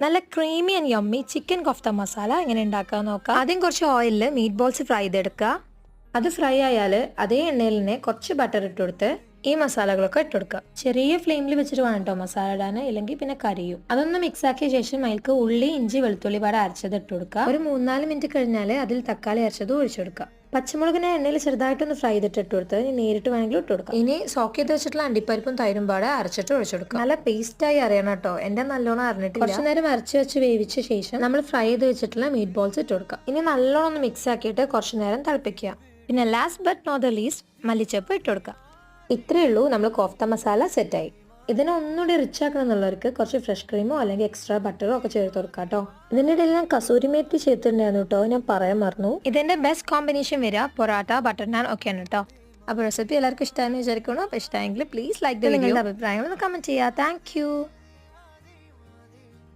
നല്ല creamy and yummy chicken kofta masala എങ്ങനെ ഉണ്ടാക്കാൻ നോക്കാം. ആദ്യം കുറച്ച് ഓയിലിൽ മീറ്റ് ബോൾസ് ഫ്രൈ ചെയ്തെടുക്കുക. അത് ഫ്രൈ ആയാൽ അതേ എണ്ണയിൽ തന്നെ കുറച്ച് ബട്ടർ ഇട്ട് കൊടുത്ത് ഈ മസാലകളൊക്കെ ഇട്ട് കൊടുക്കുക. ചെറിയ ഫ്ലെയിമിൽ വെച്ചിട്ട് വേണം കേട്ടോ മസാല ഇടാൻ, ഇല്ലെങ്കിൽ പിന്നെ കരിയും. അതൊന്ന് മിക്സ് ആക്കിയ ശേഷം അതിലേക്ക് ഉള്ളി, ഇഞ്ചി, വെളുത്തുള്ളി പാടെ അരച്ചത് ഇട്ട് കൊടുക്കുക. ഒരു 3-4 മിനിറ്റ് കഴിഞ്ഞാൽ അതിൽ തക്കാളി അരച്ചത് ഒഴിച്ചു കൊടുക്കുക. പച്ചമുളകിനെ എണ്ണയിൽ ചെറുതായിട്ടൊന്ന് ഫ്രൈ ചെയ്തിട്ട് ഇട്ട് കൊടുത്ത് നേരിട്ട് വേണമെങ്കിൽ ഇട്ട് കൊടുക്കാം. ഇനി സോക്ക് ചെയ്ത് വെച്ചിട്ടുള്ള അണ്ടിപ്പരിപ്പും തൈരും പാടെ അരച്ചിട്ട് ഒഴിച്ചു കൊടുക്കാം. നല്ല പേസ്റ്റായി അറിയണം കേട്ടോ, എന്റെ നല്ലോണം അറിഞ്ഞിട്ടില്ല. കുറച്ചു നേരം അരച്ച് വെച്ച് വേവിച്ച ശേഷം നമ്മൾ ഫ്രൈ ചെയ്ത് വെച്ചിട്ടുള്ള മീറ്റ് ബോൾസ് ഇട്ട് കൊടുക്കാം. ഇനി നല്ലോണം ഒന്ന് മിക്സ് ആക്കിയിട്ട് കുറച്ചു നേരം തിളപ്പിക്കുക. പിന്നെ last but not the least മല്ലിച്ചപ്പ് ഇട്ട് കൊടുക്കാം. ഇത്രയേ ഉള്ളൂ, നമ്മൾ കോഫ്ത മസാല സെറ്റായി. ഇതിനെ ഒന്നുകൂടി റിച്ച് ആക്കണം എന്നുള്ളവർക്ക് കുറച്ച് ഫ്രഷ് ക്രീമോ അല്ലെങ്കിൽ എക്സ്ട്രാ ബട്ടറോ ഒക്കെ ചേർത്ത് കൊടുക്കാം കേട്ടോ. ഇതിൻ്റെ ഇടയിൽ ഞാൻ കസൂരി മേത്തി ചേർത്തിട്ടുണ്ടായിരുന്നു കേട്ടോ, ഞാൻ പറയാൻ മറന്നു. ഇതിന്റെ ബെസ്റ്റ് കോമ്പിനേഷൻ വരിക പൊറാട്ട, ബട്ടർ നാൻ ഒക്കെയാണ് കേട്ടോ. അപ്പോൾ റെസിപ്പി എല്ലാവർക്കും ഇഷ്ടമാണെന്ന് വിചാരിക്കണം. അപ്പോൾ ഇഷ്ടമായെങ്കിൽ പ്ലീസ് ലൈക്ക്. നിങ്ങളുടെ അഭിപ്രായങ്ങൾ കമന്റ് ചെയ്യുക. Thank you.